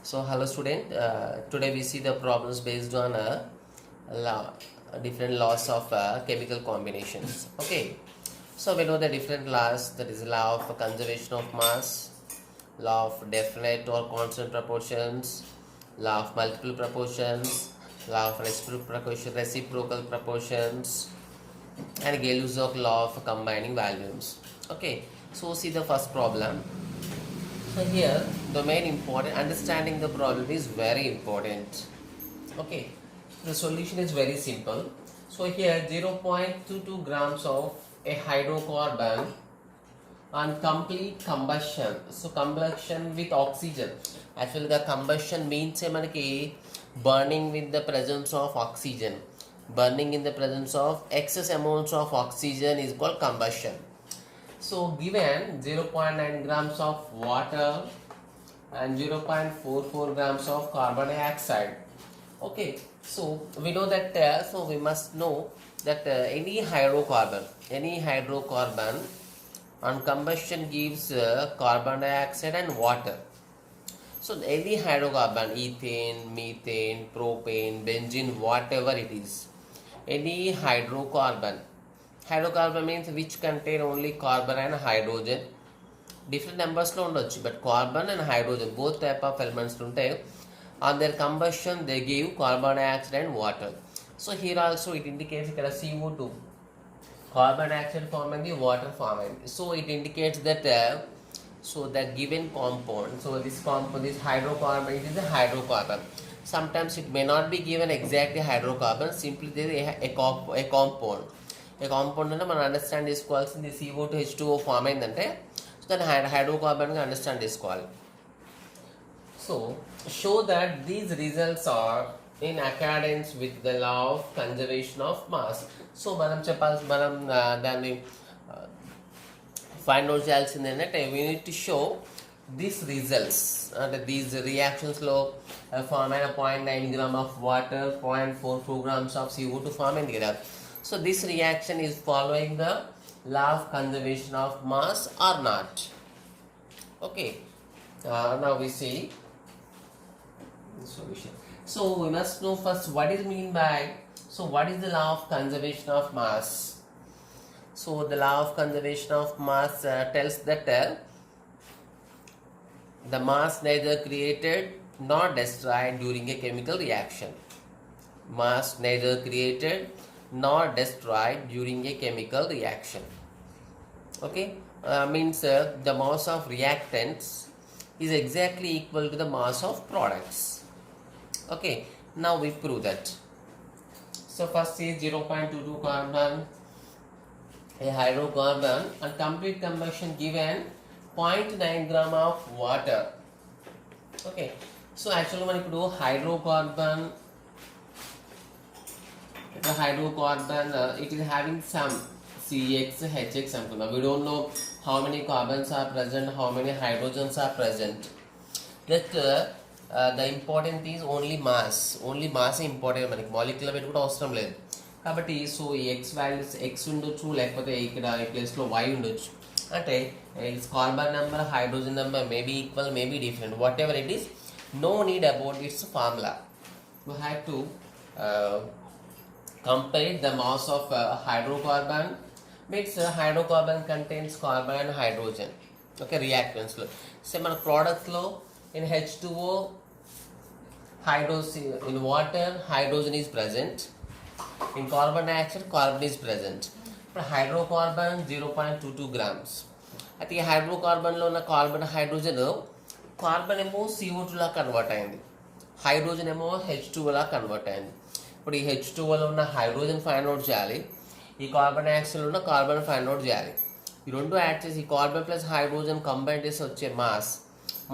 So hello student, today we see the problems based on law, different laws of chemical combinations. Okay, so we know the different laws, that is law of conservation of mass, law of definite or constant proportions, law of multiple proportions, law of reciprocal proportions, and Gay-Lussac law of combining volumes. Okay, so see the first problem. So here the main important understanding the problem is very important. Okay, the solution is very simple. So here 0.22 grams of a hydrocarbon on complete combustion. So combustion with oxygen. Actually the combustion means burning with the presence of oxygen. Burning in the presence of excess amounts of oxygen is called combustion. So given 0.9 grams of water and 0.44 grams of carbon dioxide. Okay, so we know that so we must know that any hydrocarbon on combustion gives carbon dioxide and water. So any hydrocarbon, ethane, methane, propane, benzene, whatever it is, any hydrocarbon means which contain only carbon and hydrogen. Different numbers లో ఉండొచ్చు, but carbon and hydrogen both type of elements ఉంటాయి. On their combustion they give carbon dioxide and water. So here also it indicates ఇక్కడ CO2, carbon dioxide form and the water form. So it indicates that so the given compound, so this hydrocarbon, it is a hydrocarbon. Sometimes it may not be given exactly hydrocarbon, simply there is a compound. A compound అంటే మనం understand చేసుకోవాల్సింది CO2 H2O form అయిందంటే so దాన్ని హైడ్రోకార్బన్గా understand చేసుకోవాలి. So show that these results are in accordance with the law of conservation of mass. So మనం దాన్ని find out చేయాల్సింది ఏంటంటే we need to show this results, అంటే దీస్ రియాక్షన్స్లో ఫామ్ అయిన 0.9 gram of water, 0.44 grams of CO2 form అయింది కదా. So this reaction is following the law of conservation of mass or not. Okay, now we see the solution. So we must know first what is mean by, so what is the law of conservation of mass. So the law of conservation of mass tells that the mass neither created nor destroyed during a chemical reaction. Mass neither created nor destroyed during a chemical reaction. Okay, means the mass of reactants is exactly equal to the mass of products. Okay, now we prove that. So first is 0.22 carbon, a hydrocarbon, and complete combustion given 0.9 gram of water. Okay, so actually మనం ఇప్పుడు hydrocarbon it is having some CX, HX అనుకుందాం. We don't know how many carbons are present, how many hydrogens are present. That the important is only mass important మనకి. Molecular weight కూడా అవసరం లేదు కాబట్టి. So ఈ X values X ఉండొచ్చు, లేకపోతే ఇక్కడ ఈ ప్లేస్లో వై ఉండొచ్చు. అంటే it's carbon number, hydrogen number maybe equal, maybe different, whatever it is, no need about its formula. You have to compare the mass of hydrocarbon. Means hydrocarbon contains carbon and hydrogen. Okay, reactants lo say మన products లో in H2O hydrogen, in water hydrogen is present, in carbon dioxide carbon is present. ఇప్పుడు hydrocarbon 0.22 grams. అయితే ఈ హైడ్రోకార్బన్లో ఉన్న carbon hydrogen, carbon ఏమో CO2 లా convert అయింది, hydrogen ఏమో H2O లా convert అయింది. ఇప్పుడు ఈ H2Oలో ఉన్న హైడ్రోజన్ ఫైండ్ అవుట్ చేయాలి, ఈ కార్బన్ డైఆక్సైడ్లో ఉన్న కార్బన్ ఫైండ్ అవుట్ చేయాలి. ఈ రెండు యాడ్ చేసి ఈ కార్బన్ ప్లస్ హైడ్రోజన్ కంబైన్ చేసి వచ్చే mass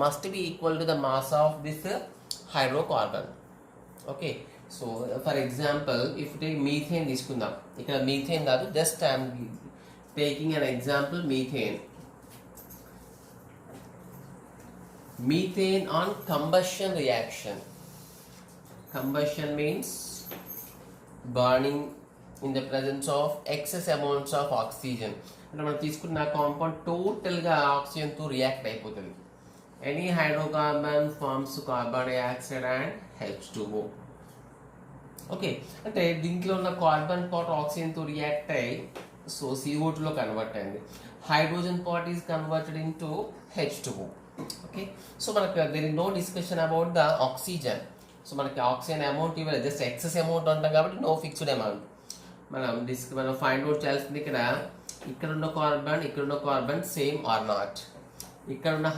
must be equal to the mass of this hydrocarbon. Okay, so for example if methane తీసుకుందాం. ఇక్కడ మీథేన్ కాదు, just I'm taking an example methane. Methane on combustion reaction. Combustion means burning in the presence of excess amounts of oxygen. అంటే మనం తీసుకున్న compound టోటల్గా ఆక్సిజన్తో react అయిపోతుంది. any hydrocarbon forms carbon dioxide and H2O. Okay అంటే దీంట్లో ఉన్న carbon part ఆక్సిజన్తో రియాక్ట్ అయ్యి సో CO2లో కన్వర్ట్ అయింది. Hydrogen part is converted into H2O. Okay so మనకు there is no discussion about the oxygen. So మనకి ఆక్సిజన్ అమౌంట్ ఇవ్వలేదు, జస్ట్ ఎక్సెస్ అమౌంట్ అంటాం కాబట్టి నో ఫిక్స్డ్ అమౌంట్. మనం ఫైండ్ అవుట్ చేయాల్సింది ఇక్కడ ఉన్న కార్బన్ సేమ్ ఆర్ నాట్, ఇక్కడ ఉన్న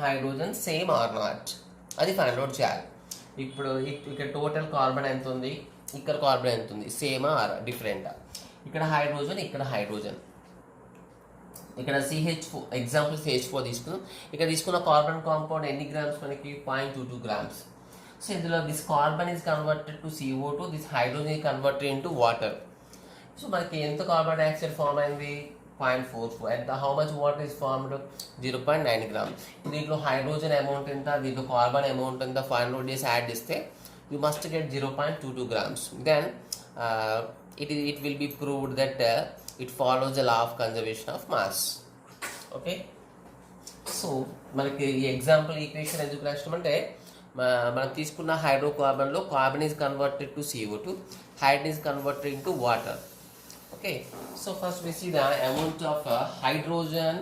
హైడ్రోజన్ సేమ్ ఆర్ నాట్, అది ఫైండ్ అవుట్ చేయాలి. ఇప్పుడు ఇక్కడ టోటల్ కార్బన్ ఎంత ఉంది, ఇక్కడ కార్బన్ ఎంత ఉంది, సేమా ఆర్ డిఫరెంటా, ఇక్కడ హైడ్రోజన్ ఇక్కడ CH4 ఎగ్జాంపుల్ CH4 తీసుకున్నాం. ఇక్కడ తీసుకున్న కార్బన్ కాంపౌండ్ ఎన్ని గ్రామ్స్ మనకి 0.22 గ్రామ్స్. సో ఇందులో this carbon is converted to CO2, this hydrogen is converted into water. So మనకి ఎంత కార్బన్ డైఆక్సైడ్ ఫామ్ అయింది 0.44. ఎంత how much water is formed 0.9 gram. దీంట్లో హైడ్రోజన్ అమౌంట్ ఎంత, దీంట్లో కార్బన్ అమౌంట్ ఎంత ఫైండ్ అవుట్ చేసి యాడ్ చేస్తే you must get 0.22 grams. Then it will be proved that it follows the law of conservation of mass. Okay so మనకి ఈ example equation ఎందుకు రాసినామంటే మనం తీసుకున్న హైడ్రోకార్బన్లో carbon is converted to CO2, hydrogen is converted into water. Okay, so first we see the amount of hydrogen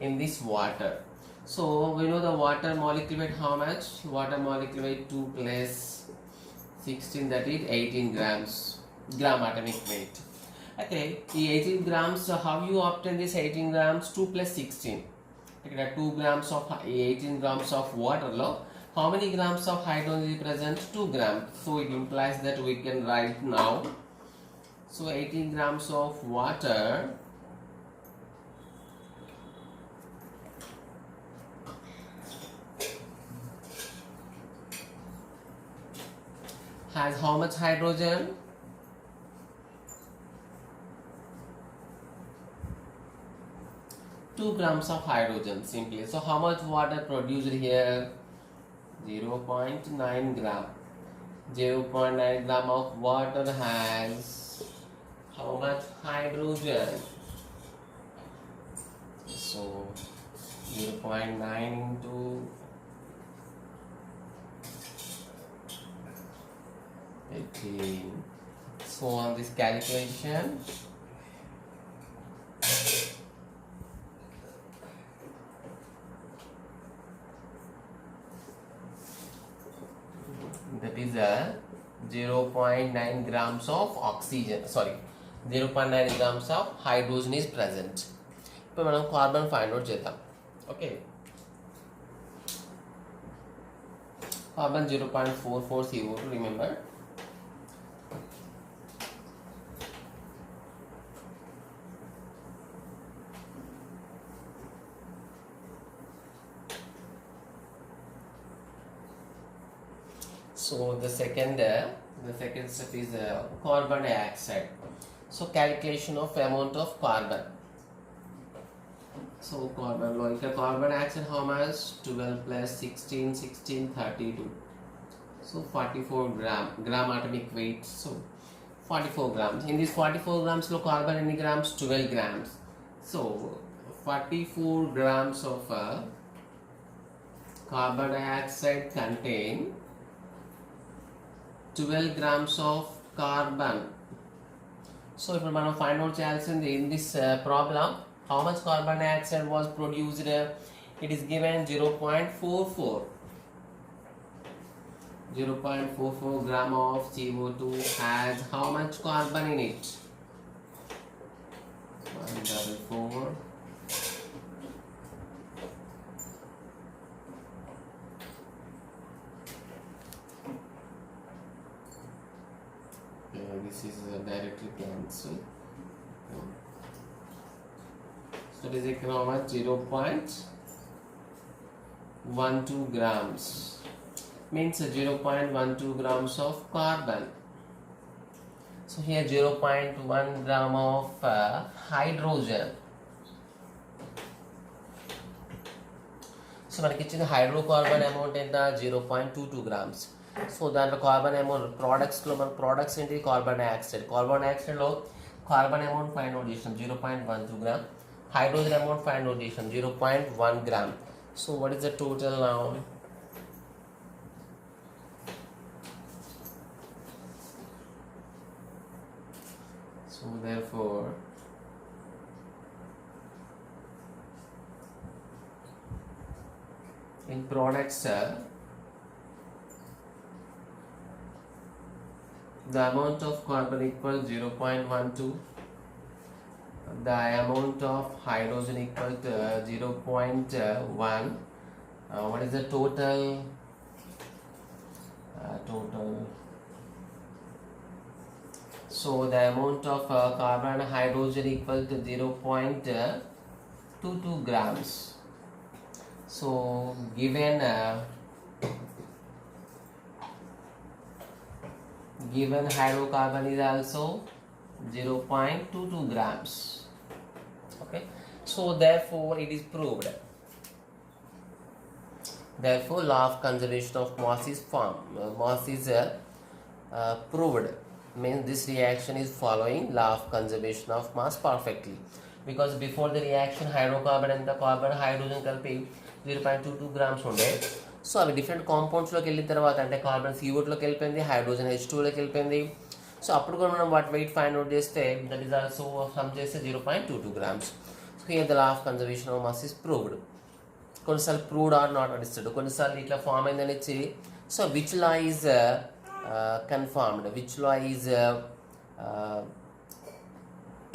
in this water. So we know the water molecule weight how much? Water molecule weight 2 plus 16, that is 18 gram atomic weight. Okay, the 18 grams, so how you obtain this 18 grams? 2 plus 16. There are 2 grams of 18 grams of water. How many grams of hydrogen is present? 2 grams. So it implies that we can write now. So 18 grams of water has how much hydrogen? 2 grams of hydrogen simply. So how much water produced here? 0.9 gram. 0.9 gram of water has how much hydrogen? So 0.9 into 18. So on this calculation, that is a 0.9 grams of oxygen, sorry 0.9 grams of hydrogen is present. ఇప్పుడు మనం carbon find out చేద్దాం. Okay carbon 0.44 CO2 remember. So the second step is carbon dioxide. So calculation of amount of carbon. So carbon carbon dioxide how much? 12 plus 16, 32. So 44 gram atomic weight. So 44 grams. In these 44 grams lo carbon any grams? 12 grams. So 44 grams of carbon dioxide contain 12 grams of carbon. So if we find out in this problem how much carbon dioxide was produced, it is given 0.44 gram of CO2 has how much carbon in it? 144. This is directly cancelled. So it is equal to 0.12 grams. Means 0.12 grams of carbon. So here 0.1 gram of hydrogen. So మనకి ఇచ్చిన hydrocarbon amount ఎంత 0.22 grams. So దాంట్లో carbon amount ప్రోడక్ట్స్లో మన products ఏంటి carbon dioxide లో carbon amount find out చేసినాం 0.12 gram, hydrogen amount find out చేసాం 0.1 gram. So what is the total now? So therefore in products the amount of carbon equal 0.12, the amount of hydrogen equal to 0.1. What is the total? So the amount of carbon and hydrogen equal to 0.22 grams. So given hydrocarbon is also 0.22 grams. Okay, so therefore it is proved. Therefore law of conservation of mass is proved. Means this reaction is following law of conservation of mass perfectly, because before the reaction hydrocarbon and the carbon hydrogen కలిపి 0.22 grams ఉండే. So అవి different కాంపౌండ్స్లోకి వెళ్ళిన తర్వాత అంటే carbon CO2లోకి వెళ్ళిపోయింది, hydrogen H2లోకి వెళ్ళిపోయింది. So అప్పుడు కూడా మనం వాటి వెయిట్ ఫైండ్ అవుట్ చేస్తే దట్ ఈస్ ఆల్సో సమ్ చేస్తే 0.22 grams. So here the law of conservation of mass is proved. కొన్నిసార్లు ప్రూవ్డ్ ఆర్ నాట్ అని ఇస్తాడు, కొన్నిసార్లు ఇట్లా ఫామ్ అయిందని ఇచ్చి so which law is confirmed, which law is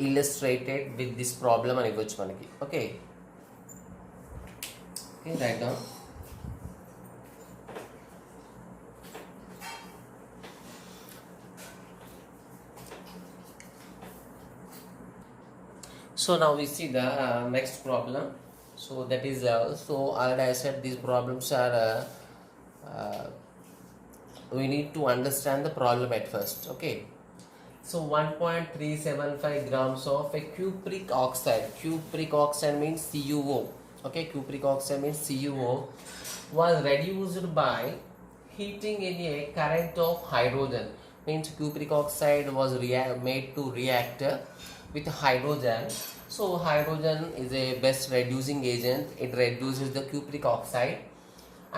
illustrated with this problem అని ఇవ్వచ్చు మనకి. Okay okay right down. So now we see the next problem. So that is so already I said these problems are we need to understand the problem at first. Okay, so 1.375 grams of a cupric oxide. Cupric oxide means CuO. Okay, cupric oxide means CuO was reduced by heating in a current of hydrogen. Means cupric oxide was made to react with hydrogen. So hydrogen is a best reducing agent. It reduces the cupric oxide,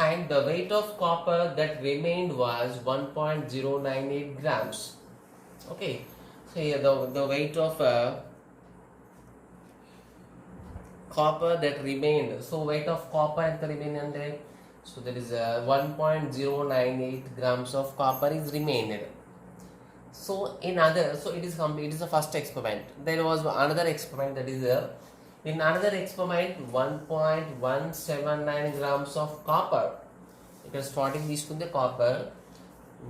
and the weight of copper that remained was 1.098 grams. Okay, so here the weight of copper that remained. So weight of copper and the remained, so there is 1.098 grams of copper is remained. So in other, so it is complete. It is the first experiment. There was another experiment that is in another experiment 1.179 grams of copper. It was starting this to the copper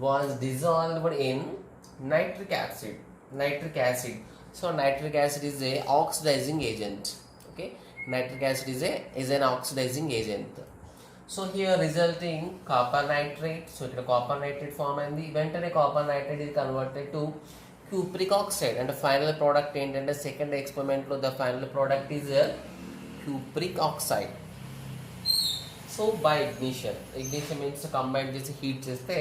was dissolved in nitric acid. So nitric acid is a oxidizing agent. Okay, nitric acid is an oxidizing agent. So here resulting copper nitrate. So it is copper nitrate form, and the eventually copper nitrate is converted to cupric oxide, and the final product and the second experiment lo the final product is cupric oxide. So by ignition means combined this heat cheste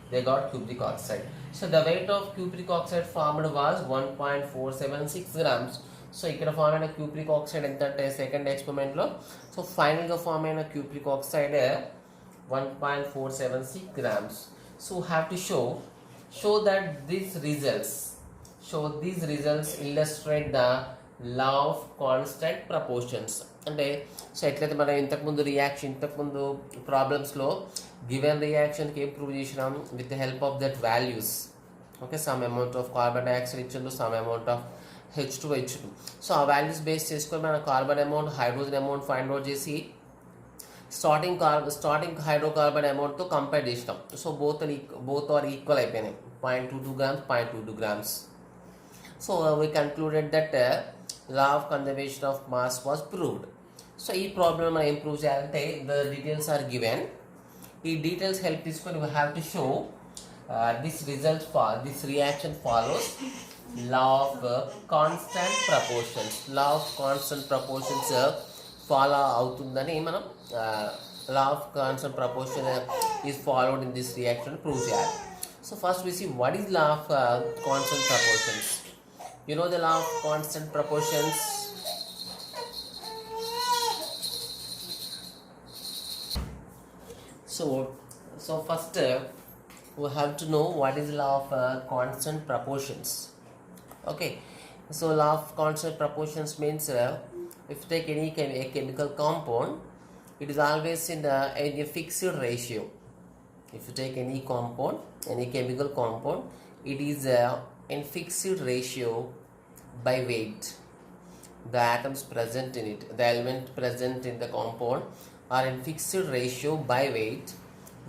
they got cupric oxide. So the weight of cupric oxide formed was 1.476 grams. So ఇక్కడ form అయిన cupric oxide ఎంత అంటే second ఎక్స్పెరిమెంట్లో so ఫైనల్గా form అయిన cupric oxide 1.476 grams. So have to show that these results illustrate the law of constant proportions. అంటే so ఎట్లయితే మనం ఇంతకుముందు ప్రాబ్లమ్స్లో గివెన్ రియాక్షన్కి ఏం ప్రూవ్ చేసినాం with the help of that values. Okay, some amount of carbon dioxide ఇచ్చిండు, some amount of H2. So ఆ వాల్యూస్ బేస్ చేసుకొని మనం carbon amount hydrogen amount find out చేసి స్టార్టింగ్ హైడ్రోకార్బన్ అమౌంట్తో కంపేర్ చేసినాం. సో బోత్ ఆర్ ఈక్వల్ అయిపోయినాయి, 0.22 grams, 0.22 grams. So we concluded that law of conservation of mass was proved. So ఈ problem మనం ఏం ప్రూవ్ చేయాలంటే ద డీటెయిల్స్ ఆర్ గివెన్. ఈ details help తీసుకొని we have to show this reaction follows law of constant proportions. Law of constant proportions follow అవుతుందని మనం law of constant proportion is followed in this reaction prove చేయాలి. So first we see what is law of constant proportions. You know the law of constant proportions. So first we have to know what is law of constant proportions. Okay, so law of constant proportions means if you take any a chemical compound, it is always in a fixed ratio. If you take any compound, any chemical compound, it is in fixed ratio by weight. The atoms present in it, the element present in the compound are in fixed ratio by weight,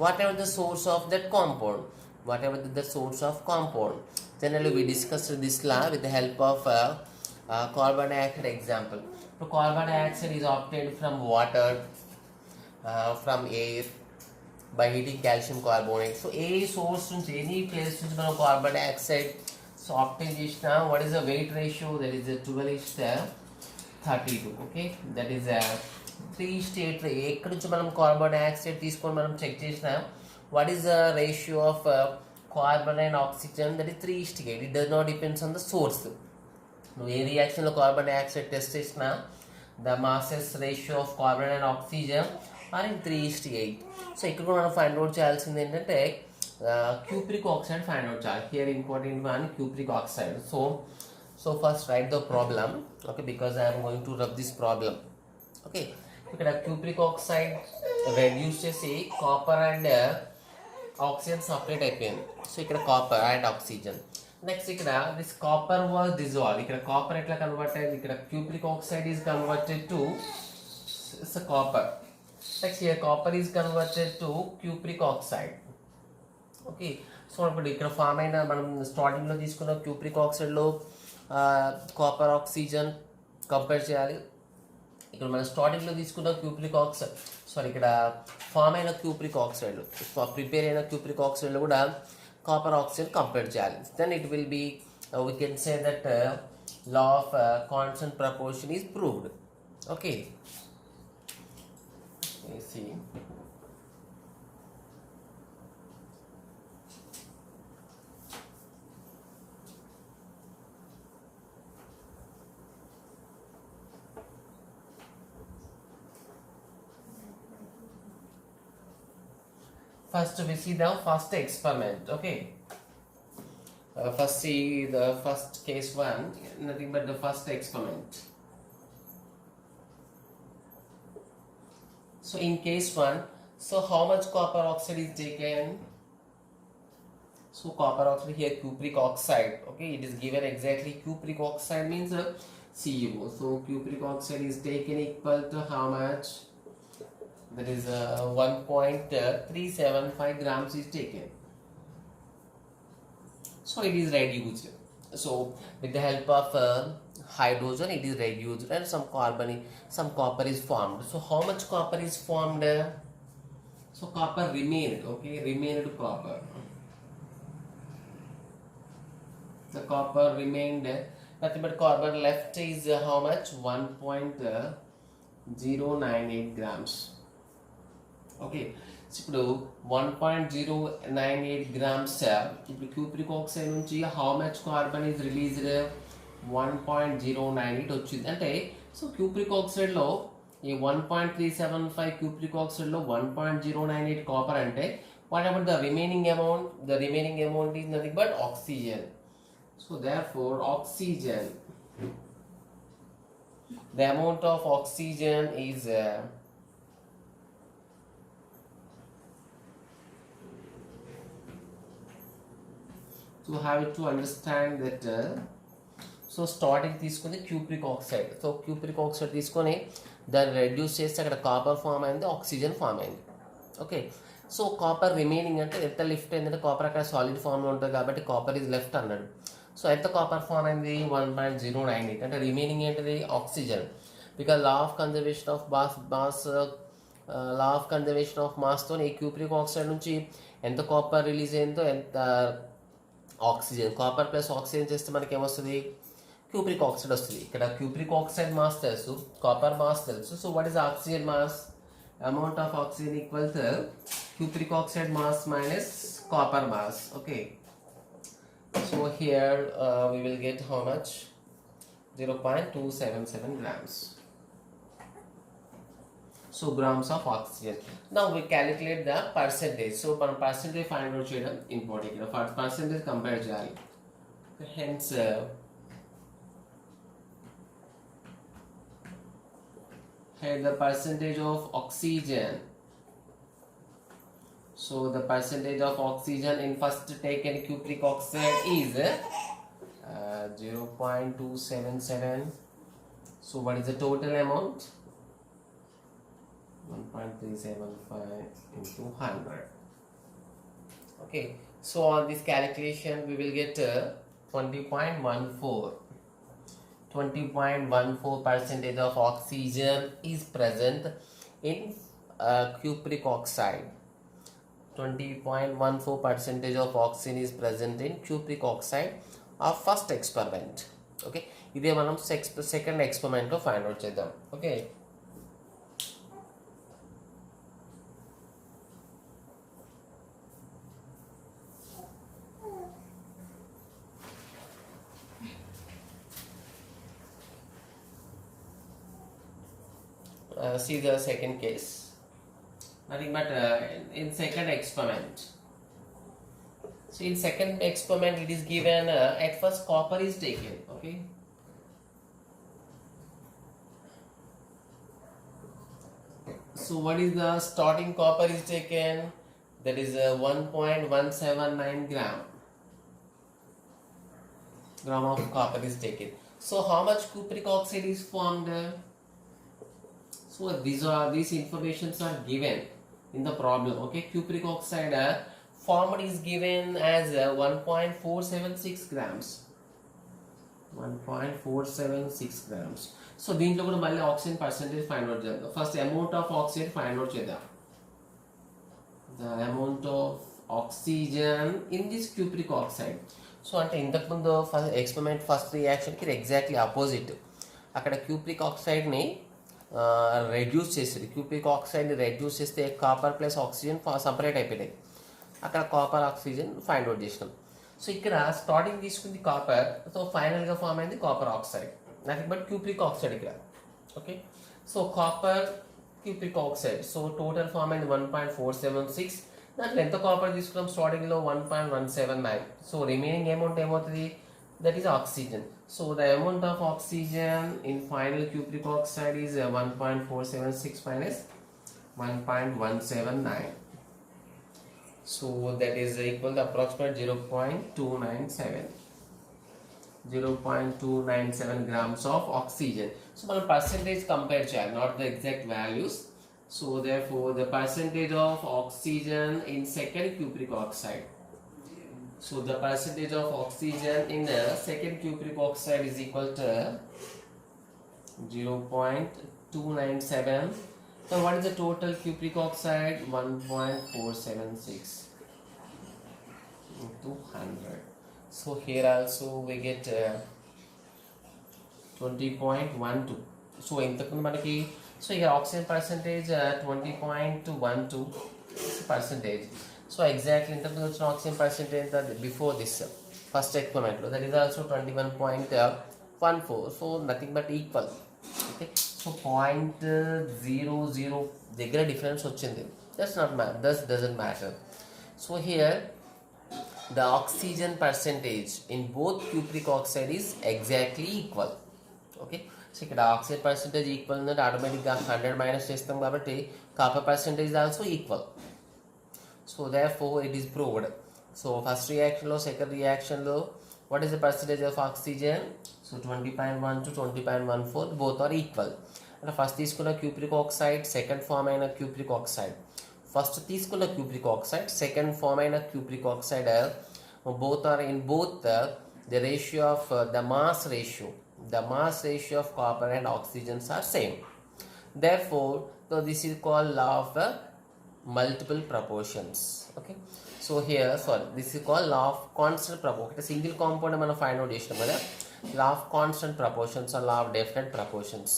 whatever the source of that compound, whatever the source of compound. Generally we discussed this law with the help of carbon dioxide example. So carbon dioxide is obtained from water, from air, by heating calcium carbonate. So A source నుంచి any place నుంచి మనం carbon dioxide so obtain చేసిన what is the weight ratio, that is 12:32. Okay, that is 3 state. ఎక్కడి నుంచి మనం carbon dioxide తీసుకొని మనం check చేసిన what is the ratio of carbon and oxygen, that is 3:8. It does not depends on the source. నువ్వు ఏ రియాక్షన్లో carbon dioxide test చేసినా the masses ratio of carbon and oxygen or in 3:8. So ఇక్కడ కూడా మనం find out చేయాల్సింది ఏంటంటే cupric oxide find out చేయాలి. Here important one cupric oxide. So first write the problem. Okay, because I'm going to rub this problem. Okay, ఇక్కడ cupric oxide reduce చేసి copper and oxygen separate అయిపోయింది. So ఇక్కడ copper and oxygen. Next ఇక్కడ this copper was dissolve. ఇక్కడ copper ఎట్లా convert అయింది, ఇక్కడ cupric oxide is converted to copper. Next here copper is converted to cupric oxide. Okay, so ఇప్పుడు ఇక్కడ form అయిన మనం స్టార్టింగ్లో తీసుకున్న cupric oxide copper oxygen compare చేయాలి. ఇక్కడ మనం స్టార్టింగ్లో తీసుకున్న cupric oxide, సారీ ఇక్కడ ఫామ్ అయిన cupric oxide, ప్రిపేర్ అయిన cupric oxide కూడా కాపర్ ఆక్సిజన్ కంపేర్ చేయాలి. Then it will be we can say that law of constant proportion is proved. Okay, let's see. First we see the first experiment. Okay, first see the first case one, nothing but the first experiment. So in case one, so how much copper oxide is taken? So copper oxide here cupric oxide. Okay, it is given exactly cupric oxide means CuO. So cupric oxide is taken equal to how much? That is 1.375 grams is taken. So it is reduced. So with the help of hydrogen it is reduced and some copper is formed. So how much copper is formed? So copper remained. Okay, remained copper. The copper remained, nothing but carbon left is how much? 1.098 grams. Okay, so ఇప్పుడు 1.098 grams ఇప్పుడు cupric oxide నుంచి how much carbon is released? 1.098 వచ్చింది. అంటే so cupric oxide లో ఈ 1.375 cupric oxide లో 1.098 copper అంటే what about the remaining amount? The remaining amount is nothing but oxygen. So therefore oxygen, the amount of oxygen is to have it to understand that so starting తీసుకుని cupric oxide, so cupric oxide తీసుకొని దాన్ని reduce చేస్తే అక్కడ copper form అయింది, oxygen form అయింది. Okay, so copper remaining అంటే ఎంత lift అయిందంటే కాపర్ అక్కడ సాలిడ్ ఫామ్లో ఉంటుంది కాబట్టి కాపర్ ఈజ్ లెఫ్ట్ అన్నాడు. సో ఎంత కాపర్ ఫామ్ అయింది? 1.098. అంటే రిమైనింగ్ ఏంటిది? Oxygen. Because law of conservation of మాస్తో ఈ క్యూప్రిక్ ఆక్సైడ్ నుంచి ఎంత కాపర్ రిలీజ్ అయిందో ఎంత ఆక్సిజన్, కాపర్ ప్లస్ ఆక్సిజన్ చేస్తే మనకి ఏమొస్తుంది? క్యూప్రిక్ ఆక్సైడ్ వస్తుంది. ఇక్కడ క్యూప్రిక్ ఆక్సైడ్ మాస్ తెలుసు, కాపర్ మాస్ తెలుసు. So what is oxygen mass? Amount of oxygen equal to cupric oxide mass minus copper mass. Okay, so here we will get how much? 0.277 grams. So grams of oxygen. Now we calculate the percentage. So percentage find out cheyadam important. For percentage compare cheyali. Hence here the percentage of oxygen. So the percentage of oxygen in first taken cupric oxide is 0.277. So what is the total amount? 1.375 into 100. Okay, so on this calculation we will get 20.14. 20.14 percentage of oxygen is present in cupric oxide. 20.14 percentage of oxygen is present in cupric oxide of first experiment. Okay, ఇదే మనం second experiment లో find out చేద్దాం. Okay, see the second case. Nothing but in second experiment. So in second experiment it is given at first copper is taken. Okay, so what is the starting copper is taken? That is 1.179 gram of copper is taken. So how much cupric oxide is formed? So these informations are given in the problem. Okay, cupric oxide formed is given as 1.476 grams. 1.476 grams. So దీంట్లో కూడా మళ్ళీ oxygen percentage find out చేద్దాం. First amount of oxygen find out చేద్దాం. The amount of oxygen in this cupric oxide. So అంటే ఇంతకుముందు experiment first రియాక్షన్కి exactly opposite. అక్కడ cupric ఆక్సైడ్ని రెడ్యూస్ చేసేది. క్యూప్రిక్ ఆక్సైడ్ని రెడ్యూస్ చేస్తే కాపర్ ప్లస్ ఆక్సిజన్ సపరేట్ అయిపోయినాయి. అక్కడ కాపర్ ఆక్సిజన్ ఫైండ్ అవుట్ చేసినాం. సో ఇక్కడ స్టార్టింగ్ తీసుకుంది కాపర్, సో ఫైనల్గా ఫామ్ అయింది copper oxide, nothing but cupric oxide ఇక్కడ. Okay, so copper cupric oxide, so total form అయింది 1.476. దాంట్లో ఎంత కాపర్ తీసుకున్నాం స్టార్టింగ్లో 1.179. సో రిమైనింగ్ అమౌంట్ ఏమవుతుంది? that is oxygen. So the amount of oxygen in final cupric oxide is 1.476 minus 1.179. So that is equal to approximate 0.297 grams of oxygen. So మనం percentage compare చేయాలి, not the exact values. So therefore the percentage of oxygen in second cupric oxide. So the percentage of oxygen in the second cupric oxide is equal to 0.297. So what is the total cupric oxide? 1.476 into 100. So here also we get 20.12. So ఇంతకుముందు మనకి so ఇక్కడ oxygen percentage 20.12 percentage. So exactly ఇంతకుముందు వచ్చిన oxygen percentage before this first ఎక్స్పెరిమెంట్లో that is also 21.14. So nothing but equal. Okay, so 0.00 దగ్గర difference వచ్చింది. That's not that's doesn't matter. So here the oxygen percentage in both cupric oxide is exactly equal. Okay, so ఇక్కడ oxygen percentage equal ఉందంటే ఆటోమేటిక్గా 100 minus చేస్తాం కాబట్టి copper percentage also equal. So therefore it is proved. So first రియాక్షన్లో second రియాక్షన్లో what is the percentage of oxygen? So 20.1 to 20.14 both are equal. అంటే first తీసుకున్న cupric oxide second form అయిన cupric oxide, first తీసుకున్న cupric oxide second form అయిన cupric oxide both are in both the ratio of the mass ratio of copper and oxygens are same. Therefore so this is called law of multiple proportions. Okay, so here this is called law of constant proportion. Single compound మనం find out చేసినాం కదా, law of constant proportions or law of definite proportions.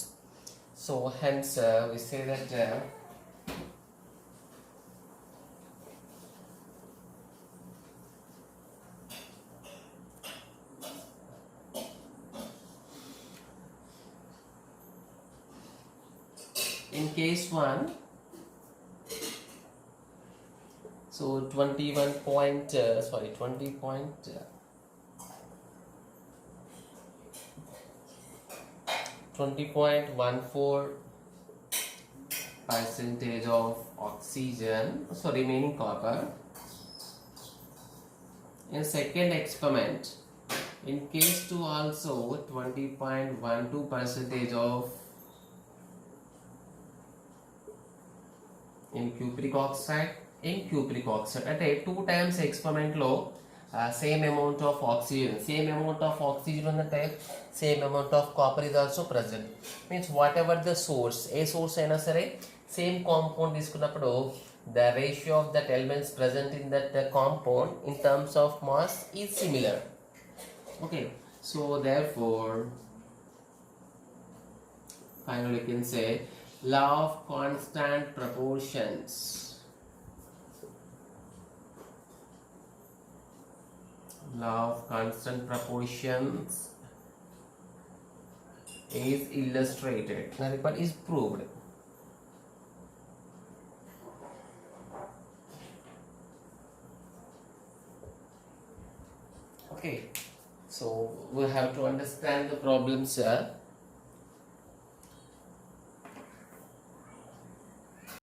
So hence we say that in case 1, so 21 point, 20 point, 20.14 percentage of oxygen, so remaining copper. In second experiment, in case 2 also 20.12 percentage of in cupric oxide అంటే 2 times experiment లో same amount of oxygen ఉన్నట్టే same amount of copper is also present, means whatever the source, A source అయినా సరే same compound తీసుకున్నప్పుడు the ratio of that elements present in that compound in terms of mass is similar. Okay, so therefore finally you can say law of constant proportions is illustrated, but is proved. Okay, so we have to understand the problems here.